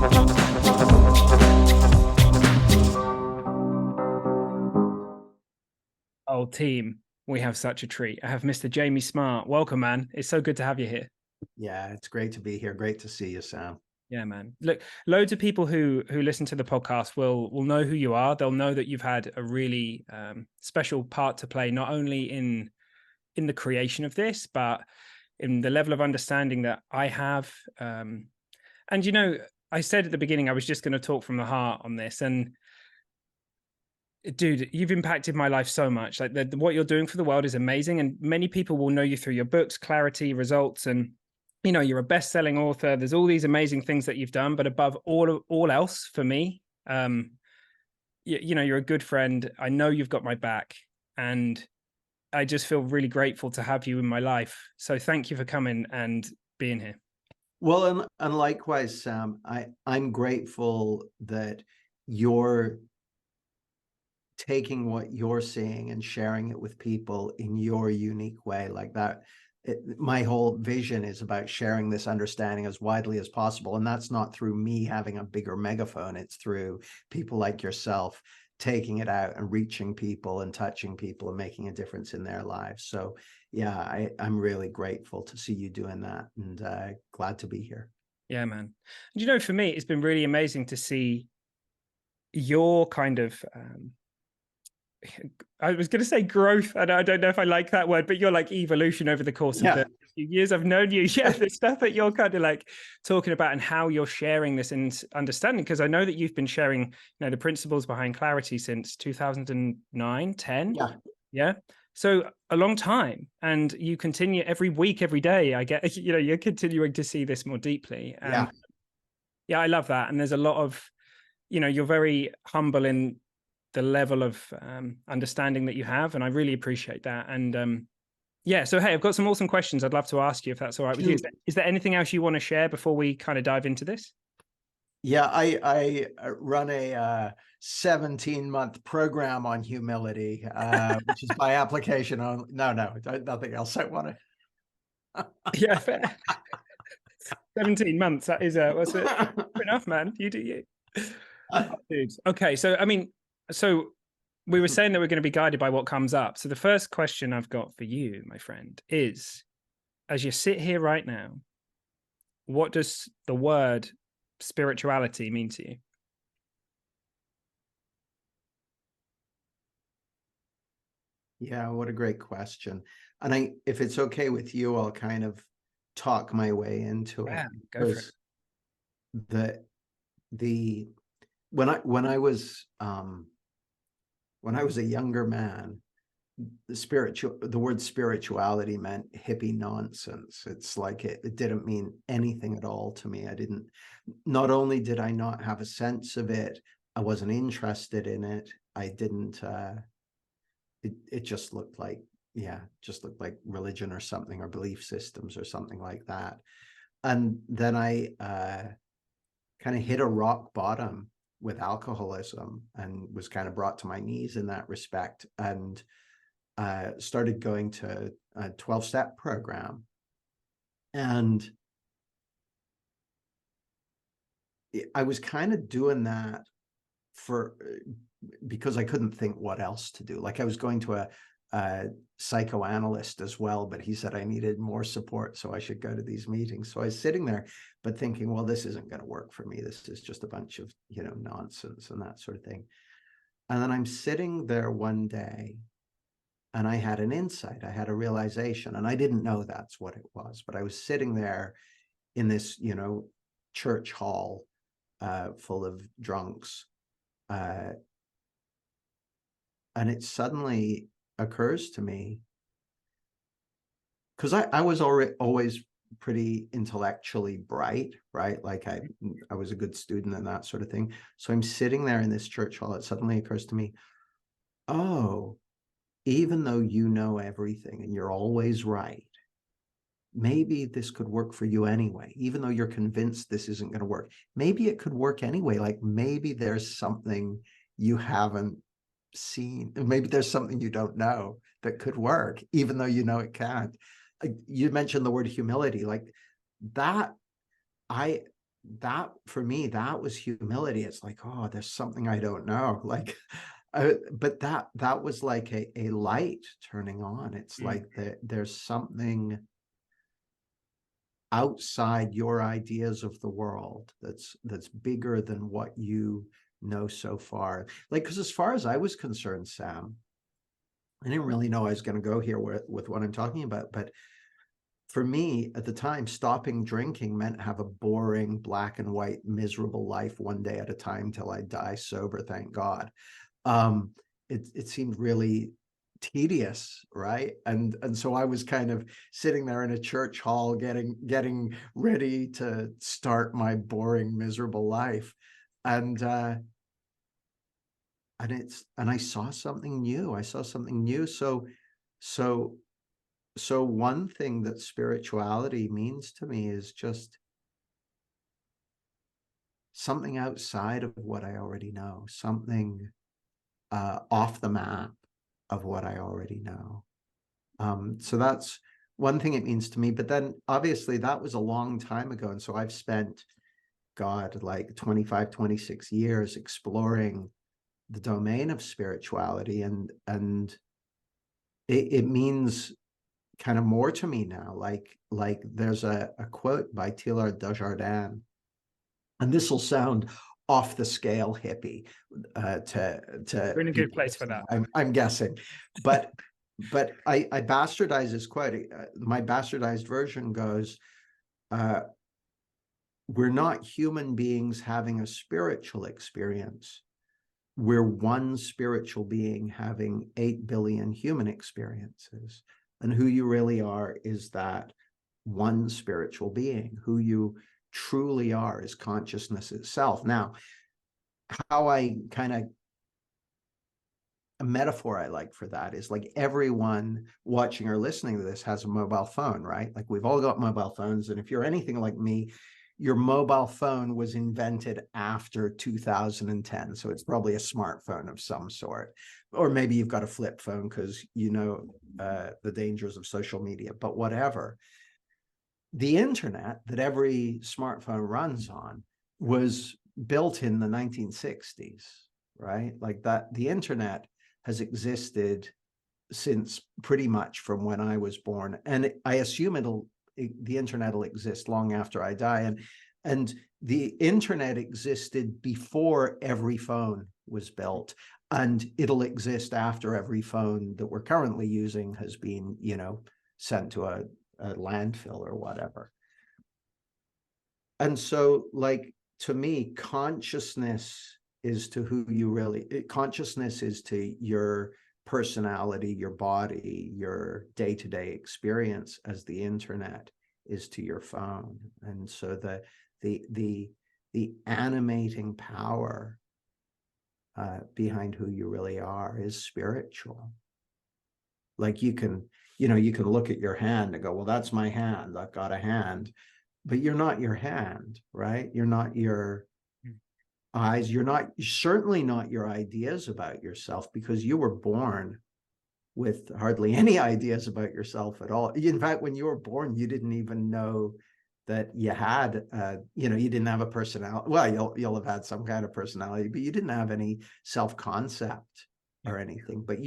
Oh, team, we have such a treat. I have Mr. Jamie Smart. Welcome, man. It's so good to have you here. Yeah, it's great to be here. Great to see you, Sam. Yeah, man. Look, loads of people who listen to the podcast will know who you are. They'll know that you've had a really special part to play, not only in the creation of this, but in the level of understanding that I have. And I said at the beginning I was just going to talk from the heart on this, and dude, you've impacted my life so much. Like what you're doing for the world is amazing, and many people will know you through your books, Clarity, Results, and you're a best-selling author. There's all these amazing things that you've done, but above all else, for me, you're a good friend. I know you've got my back, and I just feel really grateful to have you in my life. So thank you for coming and being here. Well, and likewise, Sam, I'm grateful that you're taking what you're seeing and sharing it with people in your unique way like that. My whole vision is about sharing this understanding as widely as possible. And that's not through me having a bigger megaphone. It's through people like yourself taking it out and reaching people and touching people and making a difference in their lives. So yeah, I'm really grateful to see you doing that, and glad to be here. Yeah, man. And for me, it's been really amazing to see your kind of I was going to say growth, and I don't know if I like that word, but you're like evolution over the course of the few years I've known you. Yeah, the stuff that you're kind of like talking about and how you're sharing this and understanding, because I know that you've been sharing, the principles behind Clarity since 2009, 10. Yeah. Yeah. So a long time, and you continue every week, every day. I get, you're continuing to see this more deeply. And yeah, I love that. And there's a lot of, you're very humble in the level of understanding that you have, and I really appreciate that. And yeah, so hey, I've got some awesome questions I'd love to ask you, if that's all right with you. Is there anything else you want to share before we kind of dive into this? Yeah, I run a 17-month program on humility, which is by application only. No, nothing else I want to. Yeah, fair. 17 months. That is what's it? Enough, man. You do you. Oh, dude. Okay, so we were saying that we're going to be guided by what comes up. So the first question I've got for you, my friend, is, as you sit here right now, what does the word spirituality mean to you? Yeah, what a great question. And if it's okay with you, I'll kind of talk my way into it. Yeah, go for it. When I was a younger man, the word spirituality meant hippie nonsense. It's like it didn't mean anything at all to me. Not only did I not have a sense of it, I wasn't interested in it. I didn't, it just looked like, religion or something, or belief systems or something like that. And then I kind of hit a rock bottom with alcoholism and was kind of brought to my knees in that respect, and started going to a 12-step program. And I was kind of doing that because I couldn't think what else to do. Like, I was going to a psychoanalyst as well, but he said I needed more support, so I should go to these meetings. So I was sitting there, but thinking, well, this isn't going to work for me. This is just a bunch of, nonsense and that sort of thing. And then I'm sitting there one day, and I had an insight. I had a realization, and I didn't know that's what it was, but I was sitting there in this, church hall full of drunks. And it suddenly occurs to me, because I was always pretty intellectually bright, right? Like I was a good student and that sort of thing. So I'm sitting there in this church hall. It suddenly occurs to me, oh, even though you know everything and you're always right, maybe this could work for you anyway. Even though you're convinced this isn't going to work, maybe it could work anyway. Like, maybe there's something you haven't seen. Maybe there's something you don't know that could work, even though you know it can't. You mentioned the word humility, like that. that for me, that was humility. It's like, oh, there's something I don't know. Like, but that was like a light turning on. It's Mm. like there's something outside your ideas of the world that's bigger than what you know so far. Like, because as far as I was concerned, Sam, I didn't really know I was going to go here with what I'm talking about, but for me at the time, stopping drinking meant have a boring, black and white, miserable life one day at a time till I die sober, thank God. Um, it seemed really tedious, right? And so I was kind of sitting there in a church hall getting ready to start my boring, miserable life. And and I saw something new. I saw something new. So so one thing that spirituality means to me is just something outside of what I already know, something off the map of what I already know. So that's one thing it means to me. But then obviously that was a long time ago. And so I've spent, God, like 25, 26 years exploring the domain of spirituality. And it means kind of more to me now. Like there's a quote by Teilhard de Chardin, and this will sound off the scale hippie to We're in a good people place for listening, that. I'm guessing, but I bastardize this quote. My bastardized version goes, uh, "We're not human beings having a spiritual experience. We're one spiritual being having 8 billion human experiences. And who you really are is that one spiritual being. Who you truly are is consciousness itself." Now, how I kind of a metaphor I like for that is like everyone watching or listening to this has a mobile phone, right? Like we've all got mobile phones. And if you're anything like me, your mobile phone was invented after 2010. So it's probably a smartphone of some sort. Or maybe you've got a flip phone because you know the dangers of social media, but whatever. The internet that every smartphone runs on was built in the 1960s, right? Like that, the internet has existed since pretty much from when I was born. And I assume the internet will exist long after I die. And the internet existed before every phone was built. And it'll exist after every phone that we're currently using has been, you know, sent to a landfill or whatever. And so, like, to me, consciousness is to who you really, consciousness is to your personality, your body, your day-to-day experience, as the internet is to your phone. And so the animating power behind who you really are is spiritual. Like you can look at your hand and go, well, that's my hand. I've got a hand. But you're not your hand, right? You're not your eyes. You're certainly not your ideas about yourself, because you were born with hardly any ideas about yourself at all. In fact, when you were born, you didn't even know that you had, you didn't have a personality. Well, you'll have had some kind of personality, but you didn't have any self-concept or anything. But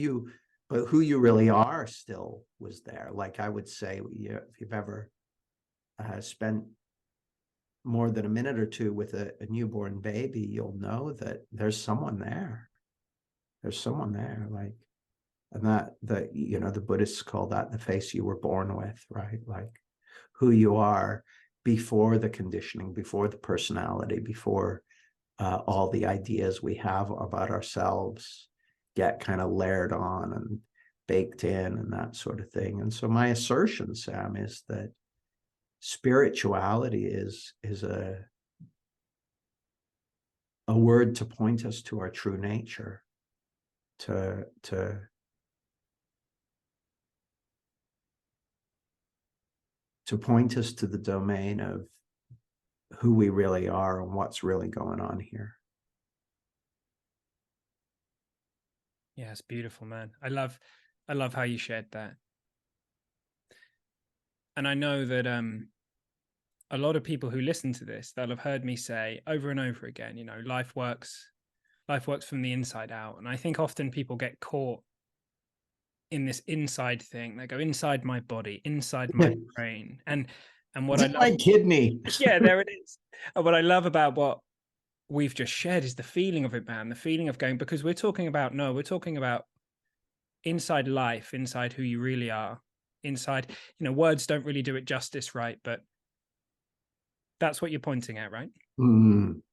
who you really are still was there. Like I would say, if you've ever spent more than a minute or two with a newborn baby, you'll know that there's someone there. There's someone there, like, and that the Buddhists call that the face you were born with, right? Like who you are before the conditioning, before the personality, before all the ideas we have about ourselves get kind of layered on and baked in and that sort of thing. And so my assertion, Sam, is that spirituality is a word to point us to our true nature, to point us to the domain of who we really are and what's really going on here. Yeah, it's beautiful, man. I love how you shared that. And I know that a lot of people who listen to this, they'll have heard me say over and over again, you know, life works from the inside out. And I think often people get caught in this inside thing. They go inside my body, inside my brain. And what It's I in love, my kidney. yeah, there it is. And what I love about what we've just shared is the feeling of it, man. The feeling of going, because we're talking about inside life, inside who you really are, inside, you know, words don't really do it justice, right? But that's what you're pointing at, right?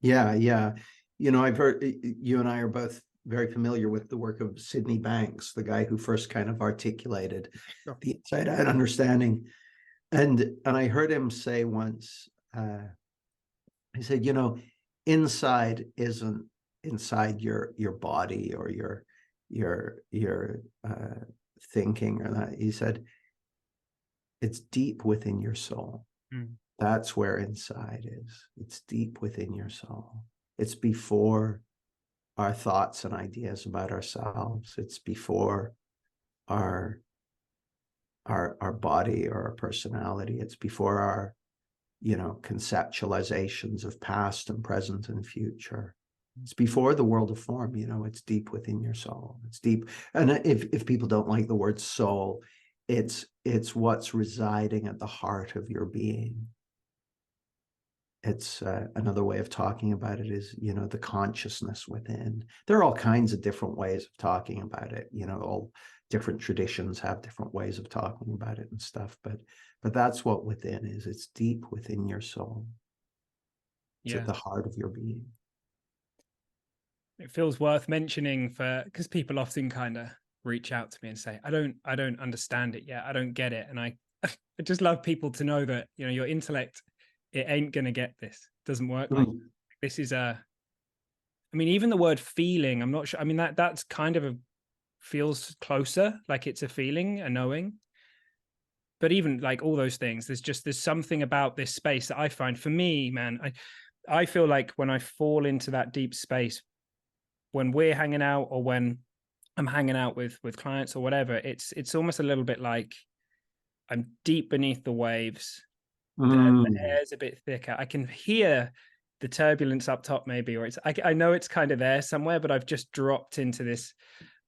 Yeah, yeah. You know, I've heard you and I are both very familiar with the work of Sydney Banks, the guy who first kind of articulated the inside out understanding. And I heard him say once, he said, you know, inside isn't inside your body or your thinking or that. He said, it's deep within your soul. That's where inside is. It's deep within your soul. It's before our thoughts and ideas about ourselves. It's before our body or our personality. It's before our, you know, conceptualizations of past and present and future. It's before the world of form, you know, it's deep within your soul. It's deep. And if people don't like the word soul, it's what's residing at the heart of your being. It's another way of talking about it is, you know, the consciousness within. There are all kinds of different ways of talking about it. You know, all different traditions have different ways of talking about it and stuff. But that's what within is. It's deep within your soul. It's at the heart of your being. It feels worth mentioning because people often kind of reach out to me and say, I don't understand it yet. I don't get it. And I just love people to know that, you know, your intellect, it ain't going to get this. It doesn't work like this is I mean, even the word feeling, I'm not sure. I mean, that's kind of feels closer, like it's a feeling, a knowing. But even like all those things, there's something about this space that I find, for me, man, I feel like when I fall into that deep space, when we're hanging out or when I'm hanging out with clients or whatever, it's almost a little bit like I'm deep beneath the waves. The air's a bit thicker. I can hear the turbulence up top, maybe, or I know it's kind of there somewhere, but I've just dropped into this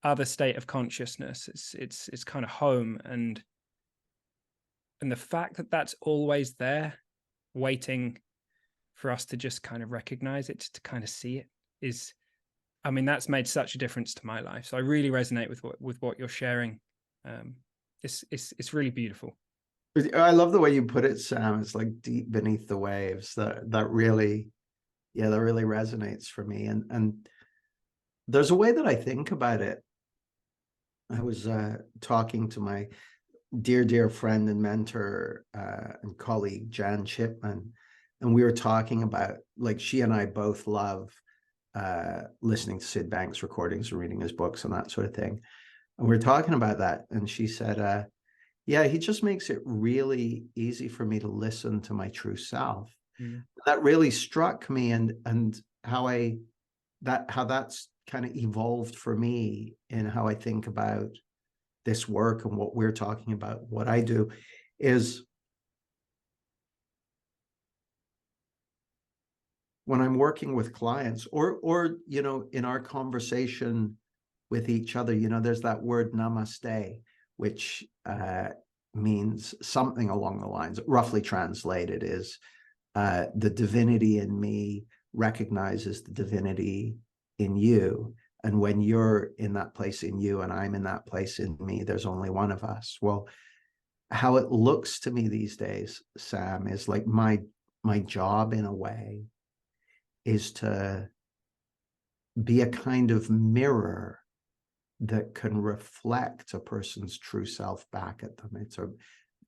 other state of consciousness. It's kind of home, and the fact that that's always there, waiting for us to just kind of recognize it, to kind of see it, is, I mean, that's made such a difference to my life. So I really resonate with what you're sharing. It's really beautiful. I love the way you put it, Sam. It's like deep beneath the waves. That really, yeah, that really resonates for me. And there's a way that I think about it. I was talking to my dear friend and mentor and colleague, Jan Chipman, and we were talking about, like, she and I both love listening to Sid Banks recordings and reading his books and that sort of thing. And we were talking about that. And she said, yeah, he just makes it really easy for me to listen to my true self. That really struck me, and how that's kind of evolved for me in how I think about this work and what we're talking about. What I do is, when I'm working with clients or you know, in our conversation with each other, you know, there's that word namaste, which means something along the lines, roughly translated, is the divinity in me recognizes the divinity in you. And when you're in that place in you and I'm in that place in me, there's only one of us. Well, how it looks to me these days, Sam, is like my job in a way is to be a kind of mirror that can reflect a person's true self back at them. It's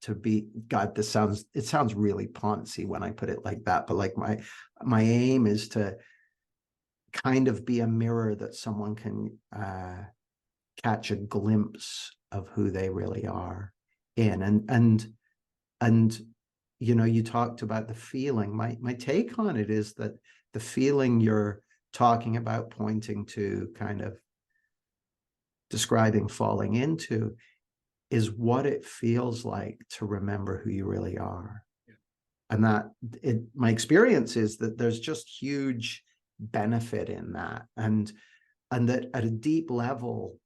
to be, God, it sounds really poncy when I put it like that, but like my aim is to kind of be a mirror that someone can catch a glimpse of who they really are in. And you know, you talked about the feeling. My take on it is that the feeling you're talking about, pointing to, kind of describing falling into, is what it feels like to remember who you really are. And that my experience is that there's just huge benefit in that. And that at a deep level,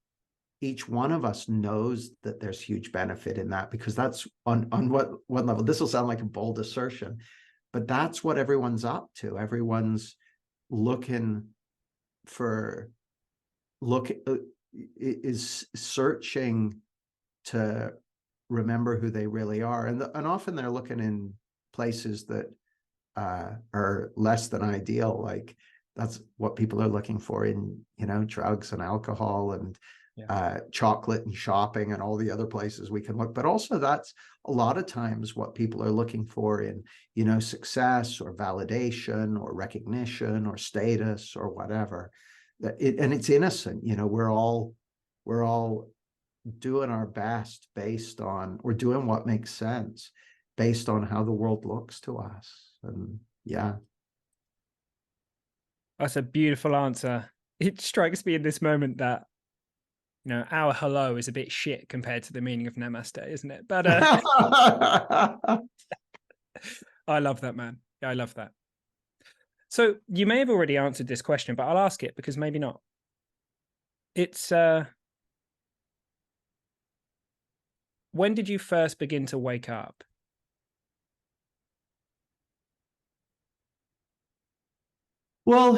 each one of us knows that there's huge benefit in that, because that's on what one level, this will sound like a bold assertion, but that's what everyone's up to. Everyone's looking for, is searching to remember who they really are. And often they're looking in places that are less than ideal. Like that's what people are looking for in, drugs and alcohol and chocolate and shopping and all the other places we can look. But also that's a lot of times what people are looking for in, success or validation or recognition or status or whatever. And it's innocent, we're all doing our best based on, or doing what makes sense based on how the world looks to us. And that's a beautiful answer. It strikes me in this moment that our hello is a bit shit compared to the meaning of namaste, isn't it? But I love that, man. I love that. So you may have already answered this question, but I'll ask it because maybe not. It's when did you first begin to wake up? Well,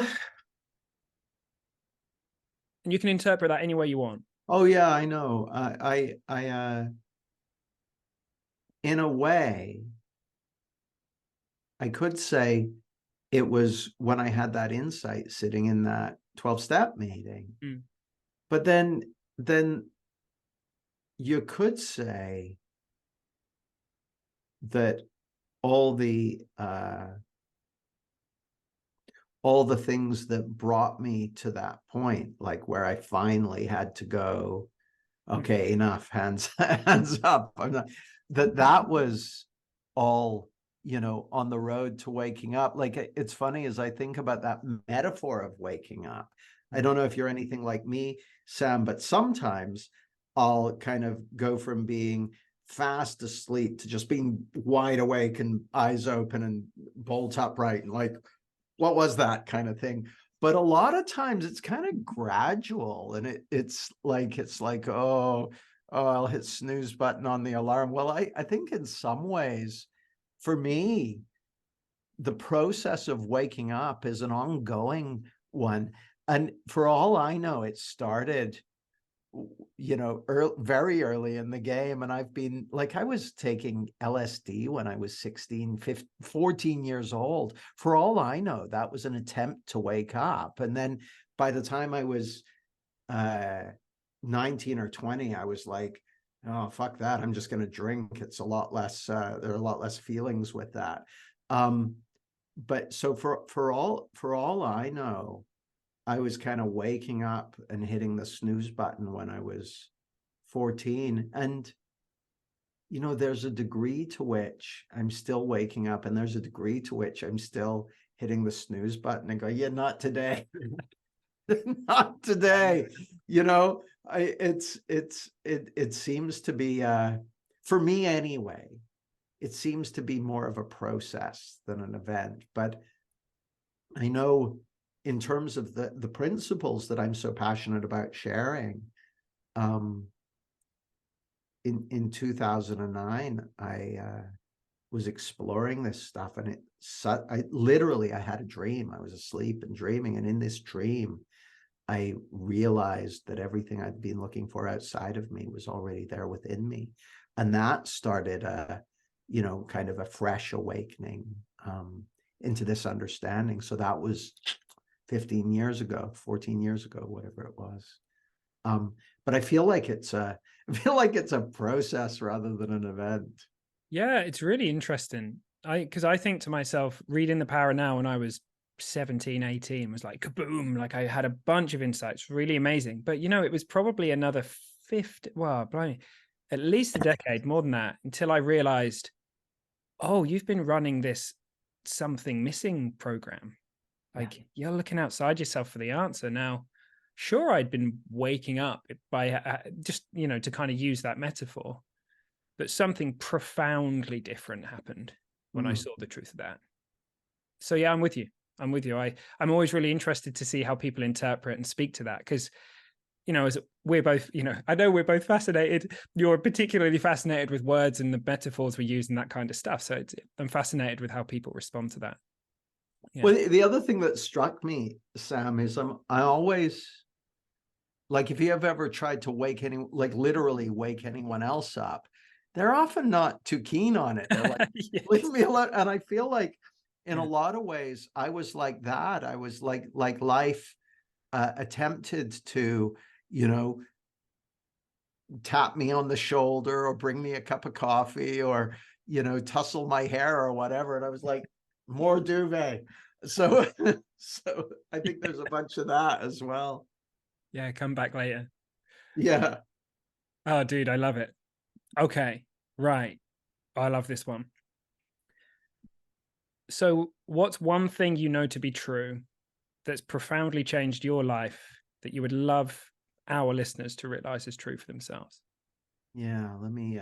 and you can interpret that any way you want. Oh yeah, I know. I in a way, I could say it was when I had that insight sitting in that 12-step meeting. Mm. But then you could say that all the things that brought me to that point, like where I finally had to go, okay, enough, hands up. I'm not, that was all, on the road to waking up. Like, it's funny as I think about that metaphor of waking up. I don't know if you're anything like me, Sam, but sometimes I'll kind of go from being fast asleep to just being wide awake and eyes open and bolt upright and like, what was that kind of thing? But a lot of times it's kind of gradual, and it's like, oh, I'll hit snooze button on the alarm. Well, I think in some ways, for me, the process of waking up is an ongoing one. And for all I know, it started, very early in the game. And I've been like, I was taking LSD when I was 16, 15, 14 years old. For all I know, that was an attempt to wake up. And then by the time I was 19 or 20, I was like, oh, fuck that. I'm just going to drink. It's a lot less, there are a lot less feelings with that. But so for all I know, I was kind of waking up and hitting the snooze button when I was 14. And, there's a degree to which I'm still waking up, and there's a degree to which I'm still hitting the snooze button and go, yeah, not today. Not today. It seems to be, for me anyway, it seems to be more of a process than an event. But I know in terms of the principles that I'm so passionate about sharing, in 2009, I was exploring this stuff, and I had a dream. I was asleep and dreaming, and in this dream, I realized that everything I'd been looking for outside of me was already there within me, and that started kind of a fresh awakening into this understanding. So that was 15 years ago, 14 years ago, whatever it was. But I feel like it's a process rather than an event. Yeah, it's really interesting. Because I think to myself, reading The Power Now when I was 17, 18 was like kaboom. Like I had a bunch of insights, really amazing. But it was probably another 50, well, blimey, at least a decade, more than that, until I realized, oh, you've been running this something missing program. Like you're looking outside yourself for the answer. Now, sure, I'd been waking up by just, to kind of use that metaphor, but something profoundly different happened. when I saw the truth of that. So yeah, I'm with you. I'm with you. I'm always really interested to see how people interpret and speak to that, because, you know, as we're both, you know, I know we're both fascinated. You're particularly fascinated with words and the metaphors we use and that kind of stuff. So I'm fascinated with how people respond to that. Yeah. Well, the other thing that struck me, Sam, is I always, like, if you have ever tried to literally wake anyone else up, they're often not too keen on it. They're like, Yes. leave me alone. And I feel like in Yeah. a lot of ways, I was like that. I was like life attempted to, you know, tap me on the shoulder or bring me a cup of coffee or, you know, tussle my hair or whatever. And I was like, more duvet. So, so I think there's a bunch of that as well. Yeah, come back later. Yeah. Oh, dude, I love it. Okay, right. I love this one. So, what's one thing you know to be true that's profoundly changed your life that you would love our listeners to realize is true for themselves? Yeah, let me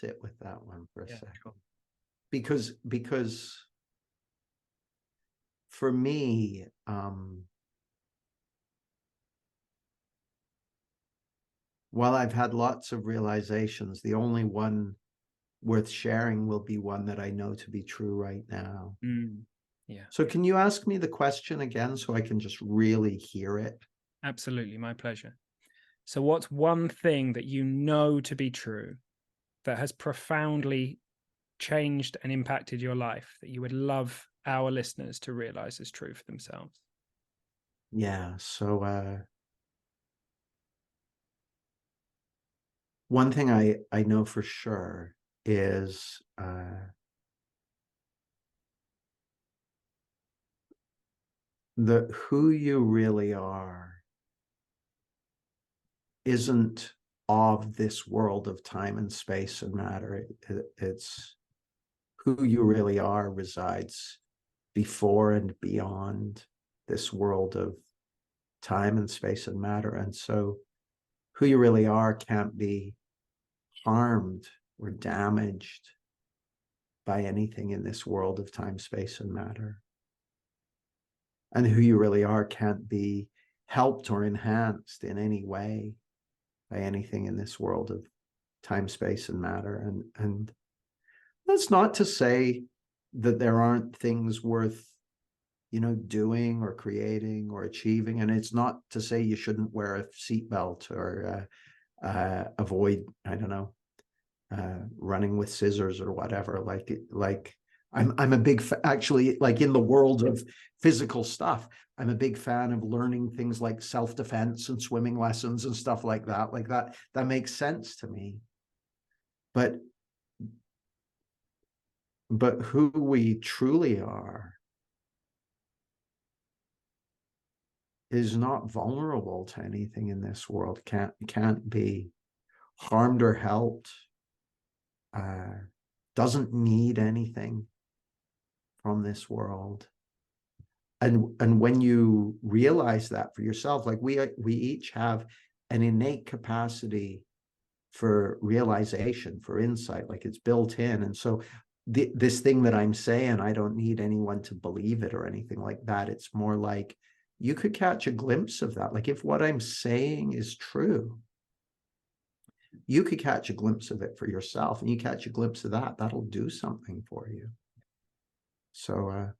sit with that one for a Yeah, second. cool. Because for me, while I've had lots of realizations, the only one worth sharing will be one that I know to be true right now. Yeah. So can you ask me the question again so I can just really hear it? Absolutely, my pleasure. So, what's one thing that you know to be true that has profoundly changed and impacted your life that you would love our listeners to realize is true for themselves? Yeah, so one thing I know for sure is that who you really are isn't of this world of time and space and matter. It's who you really are resides before and beyond this world of time and space and matter. And so who you really are can't be harmed or damaged by anything in this world of time, space, and matter. And who you really are can't be helped or enhanced in any way by anything in this world of time, space, and matter. And that's not to say that there aren't things worth, you know, doing or creating or achieving. And it's not to say you shouldn't wear a seatbelt or avoid, I don't know, running with scissors or whatever. Like I'm a big actually, like, in the world of physical stuff, I'm a big fan of learning things like self-defense and swimming lessons and stuff like that. Like that makes sense to me. But who we truly are is not vulnerable to anything in this world, can't be harmed or helped, doesn't need anything from this world. And when you realize that for yourself, like we each have an innate capacity for realization, for insight, like it's built in. And so this thing that I'm saying, I don't need anyone to believe it or anything like that. It's more like you could catch a glimpse of that. Like if what I'm saying is true, you could catch a glimpse of it for yourself, and you catch a glimpse of that, that'll do something for you. So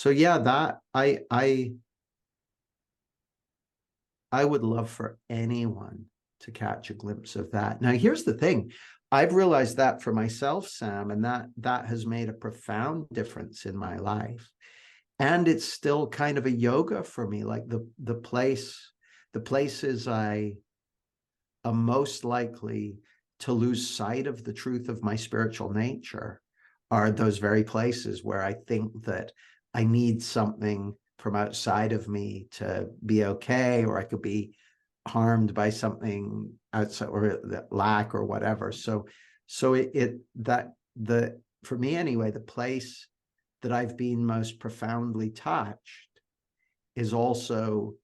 yeah, that I would love for anyone to catch a glimpse of that. Now, here's the thing. I've realized that for myself, Sam, and that has made a profound difference in my life. And it's still kind of a yoga for me. Like the places I am most likely to lose sight of the truth of my spiritual nature are those very places where I think that I need something from outside of me to be okay, or I could be harmed by something outside or that lack or whatever. So for me anyway, the place that I've been most profoundly touched is also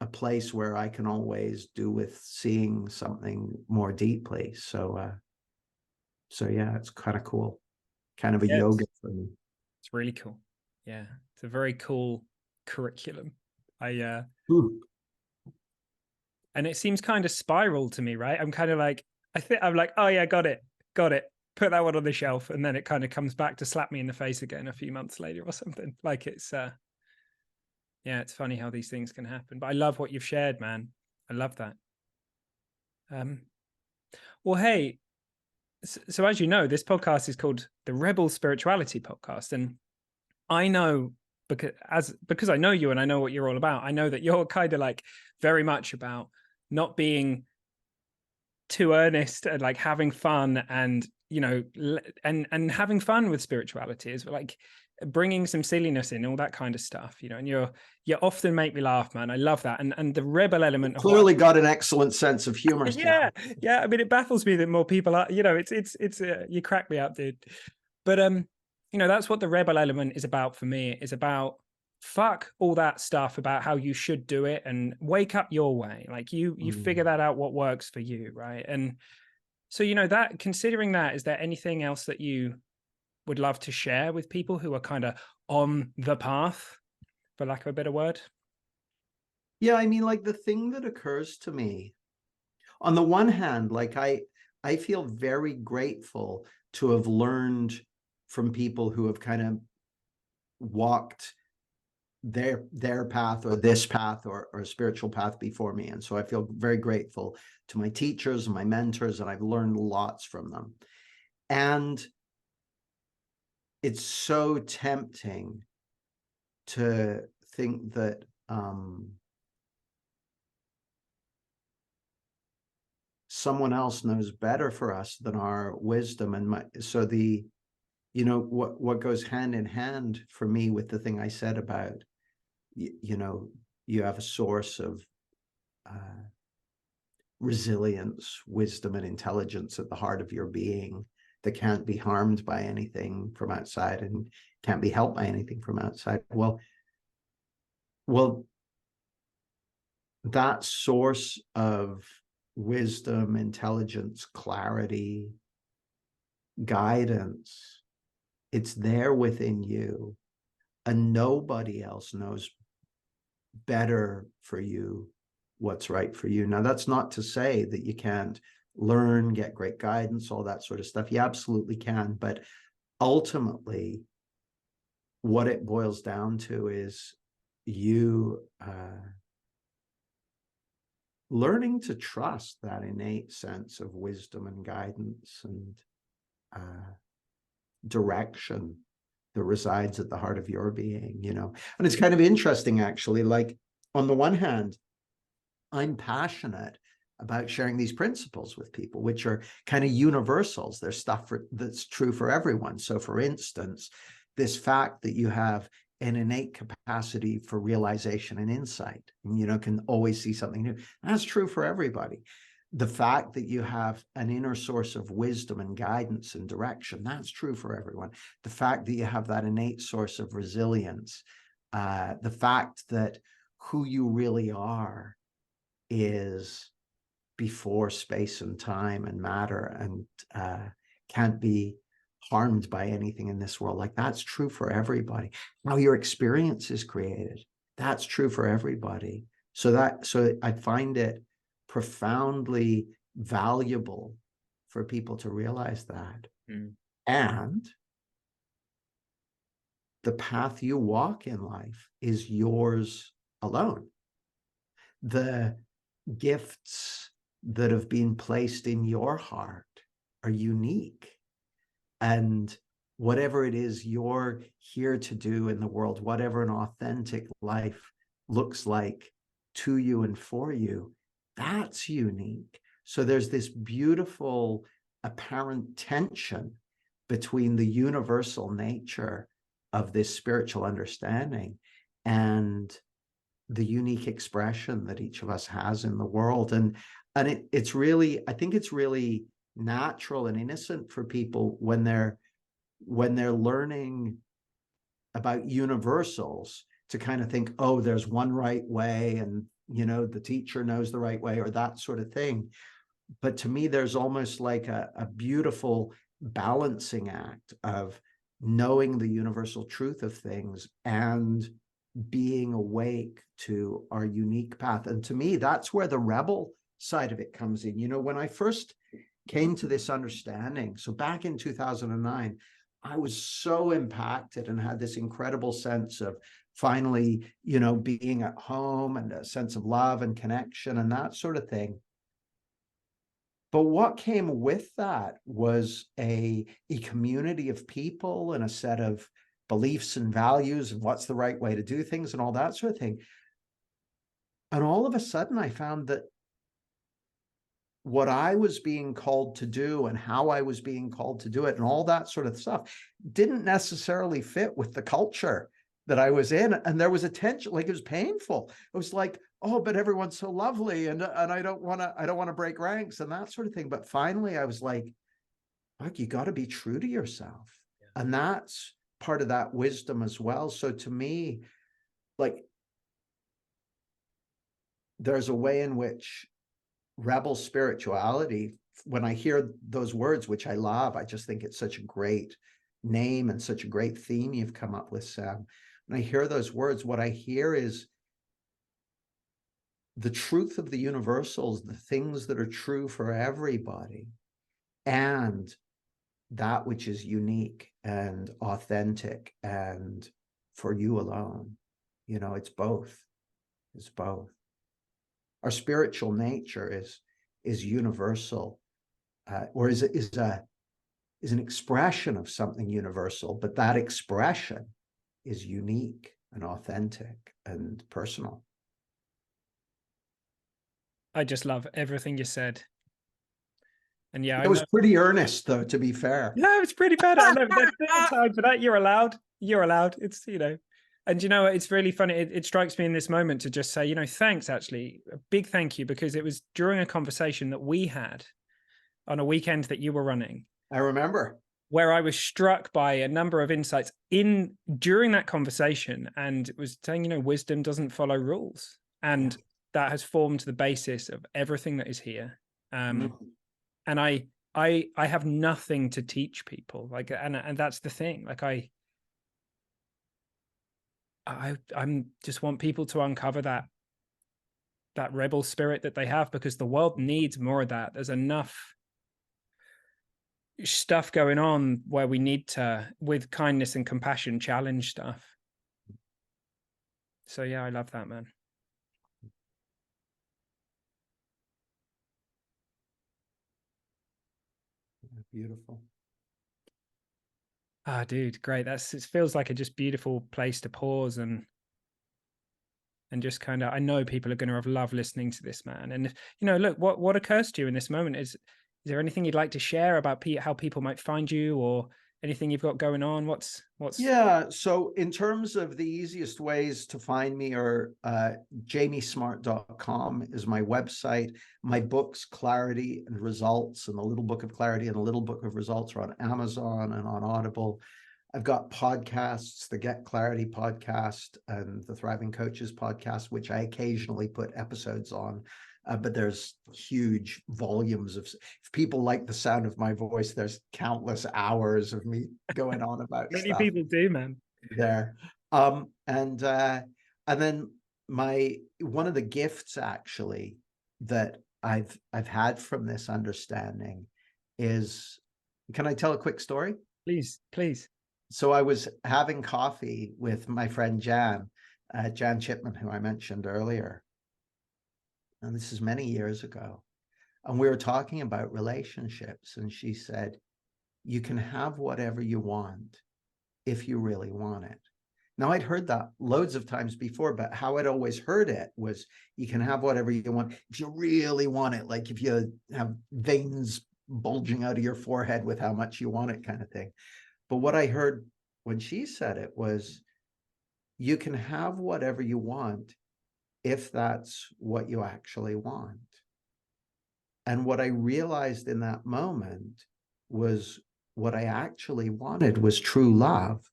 a place where I can always do with seeing something more deeply. So yeah, it's kind of cool. kind of a yoga for me. It's really cool. Yeah, it's a very cool curriculum. And it seems kind of spiral to me, right? I'm kind of like, I'm like, oh yeah, got it. Put that one on the shelf, and then it kind of comes back to slap me in the face again a few months later or something. Like it's yeah, it's funny how these things can happen. But I love what you've shared, man. I love that. Well, hey, so as you know, this podcast is called the Rebel Spirituality Podcast, and I know because I know you and I know what you're all about. I know that you're kind of like very much about not being too earnest and like having fun, and you know, and having fun with spirituality is like bringing some silliness in, all that kind of stuff, you know. And you often make me laugh, man. I love that. And the rebel element clearly got an excellent sense of humor. Yeah. I mean, it baffles me that more people are, you know, it's you crack me up, dude. But you know, that's what the rebel element is about for me. It's about fuck all that stuff about how you should do it and wake up your way. Like you figure that out, what works for you, right? And so, you know, that considering that, is there anything else that you would love to share with people who are kind of on the path, for lack of a better word? Yeah, I mean, like the thing that occurs to me, on the one hand, like I feel very grateful to have learned from people who have kind of walked their path or this path or a spiritual path before me. And so I feel very grateful to my teachers and my mentors, and I've learned lots from them. And it's so tempting to think that someone else knows better for us than our wisdom. And so you know, what goes hand in hand for me with the thing I said about, you know, you have a source of resilience, wisdom, and intelligence at the heart of your being that can't be harmed by anything from outside and can't be helped by anything from outside. Well, that source of wisdom, intelligence, clarity, guidance, it's there within you, and nobody else knows better for you what's right for you. Now, that's not to say that you can't learn, get great guidance, all that sort of stuff. You absolutely can. But ultimately, what it boils down to is you learning to trust that innate sense of wisdom and guidance and direction that resides at the heart of your being, you know. And it's kind of interesting, actually. Like, on the one hand, I'm passionate about sharing these principles with people, which are kind of universals. There's stuff that's true for everyone. So, for instance, this fact that you have an innate capacity for realization and insight, and, you know, can always see something new, that's true for everybody. The fact that you have an inner source of wisdom and guidance and direction, that's true for everyone. The fact that you have that innate source of resilience, the fact that who you really are is before space and time and matter and can't be harmed by anything in this world, like that's true for everybody. How your experience is created, that's true for everybody. So I find it profoundly valuable for people to realize that. And the path you walk in life is yours alone. The gifts that have been placed in your heart are unique. And whatever it is you're here to do in the world, whatever an authentic life looks like to you and for you, that's unique. So there's this beautiful apparent tension between the universal nature of this spiritual understanding and the unique expression that each of us has in the world. And it's really, I think it's really natural and innocent for people when they're learning about universals to kind of think, oh, there's one right way, and, you know, the teacher knows the right way, or that sort of thing. But to me, there's almost like a beautiful balancing act of knowing the universal truth of things and being awake to our unique path. And to me, that's where the rebel side of it comes in. You know, when I first came to this understanding, so back in 2009, I was so impacted and had this incredible sense of finally, you know, being at home and a sense of love and connection and that sort of thing. But what came with that was a community of people and a set of beliefs and values and what's the right way to do things and all that sort of thing. And all of a sudden, I found that what I was being called to do and how I was being called to do it and all that sort of stuff didn't necessarily fit with the culture that I was in. And there was a tension, like it was painful. It was like, oh, but everyone's so lovely and I don't want to break ranks and that sort of thing. But finally I was like, fuck, you got to be true to yourself. Yeah. And that's part of that wisdom as well. So to me, like, there's a way in which rebel spirituality, when I hear those words, which I love, I just think it's such a great name and such a great theme you've come up with, Sam. When I hear those words, what I hear is the truth of the universals, the things that are true for everybody, and that which is unique and authentic and for you alone. You know, it's both. It's both. Our spiritual nature is universal, or is an expression of something universal, but that expression is unique and authentic and personal. I just love everything you said. And yeah, it was pretty earnest, though, to be fair. No, it's pretty bad. I know there's time for that. You're allowed. You're allowed. It's, you know, and you know, it's really funny. It strikes me in this moment to just say, you know, thanks, actually, a big thank you, because it was during a conversation that we had on a weekend that you were running. I remember. Where I was struck by a number of insights during that conversation, and it was saying, you know, wisdom doesn't follow rules, and that has formed the basis of everything that is here. And I have nothing to teach people, like, and that's the thing. Like I'm just want people to uncover that rebel spirit that they have, because the world needs more of that. There's enough stuff going on where we need to, with kindness and compassion, challenge stuff. So yeah, I love that, man. Beautiful. Ah, dude, great. It feels like a just beautiful place to pause and just kind of, I know people are going to have loved listening to this, man. And you know, look, what occurs to you in this moment? Is there anything you'd like to share about how people might find you, or anything you've got going on? What's Yeah, so in terms of the easiest ways to find me are jamiesmart.com is my website. My books, Clarity and Results, and the Little Book of Clarity and the Little Book of Results, are on Amazon and on Audible. I've got podcasts, the Get Clarity podcast and the Thriving Coaches podcast, which I occasionally put episodes on. But there's huge volumes of, if people like the sound of my voice, there's countless hours of me going on about many stuff. people do, man. There. And then one of the gifts, actually, that I've had from this understanding is, can I tell a quick story? Please. So I was having coffee with my friend Jan Chipman, who I mentioned earlier. And this is many years ago. And we were talking about relationships. And she said, you can have whatever you want if you really want it. Now, I'd heard that loads of times before, but how I'd always heard it was, you can have whatever you want if you really want it. Like if you have veins bulging out of your forehead with how much you want it, kind of thing. But what I heard when she said it was, you can have whatever you want if that's what you actually want. And what I realized in that moment was, what I actually wanted was true love.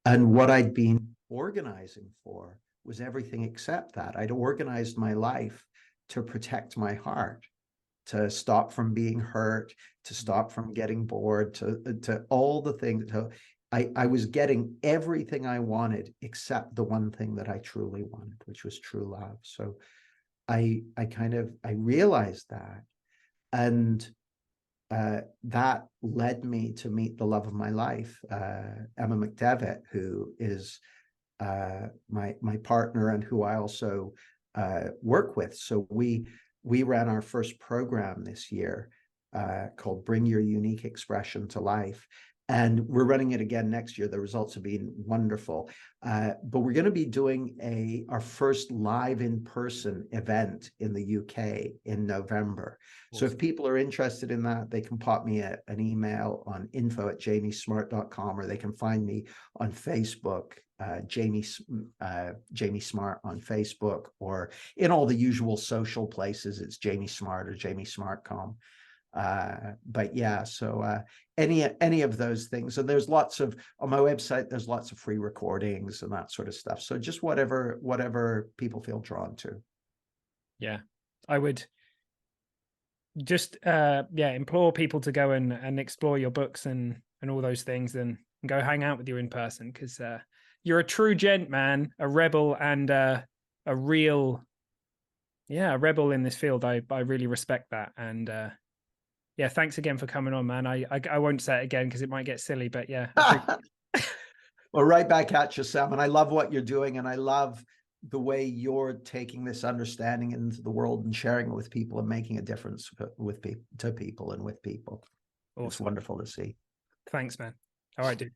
And what I'd been organizing for was everything except that. I'd organized my life to protect my heart. to stop from being hurt, to stop from getting bored, to all the things. I was getting everything I wanted except the one thing that I truly wanted, which was true love. So I realized that, and that led me to meet the love of my life, Emma McDevitt, who is my partner and who I also work with. So we ran our first program this year called Bring Your Unique Expression to Life. And we're running it again next year. The results have been wonderful. But we're going to be doing our first live in-person event in the UK in November. Awesome. So if people are interested in that, they can pop me an email on info@jamiesmart.com, or they can find me on Facebook, Jamie Smart on Facebook, or in all the usual social places. It's Jamie Smart or jamiesmart.com. But yeah, so any of those things. And there's lots of, on my website, there's lots of free recordings and that sort of stuff. So just whatever people feel drawn to. Yeah, I would just implore people to go and explore your books and all those things, and go hang out with you in person, because you're a true gent, man, a rebel, and a real, a rebel in this field. I really respect that. And yeah, thanks again for coming on, man. I won't say it again because it might get silly, but yeah. Well, right back at you, Sam. And I love what you're doing, and I love the way you're taking this understanding into the world and sharing it with people and making a difference to people and with people. Awesome. It's wonderful to see. Thanks, man. All right, dude.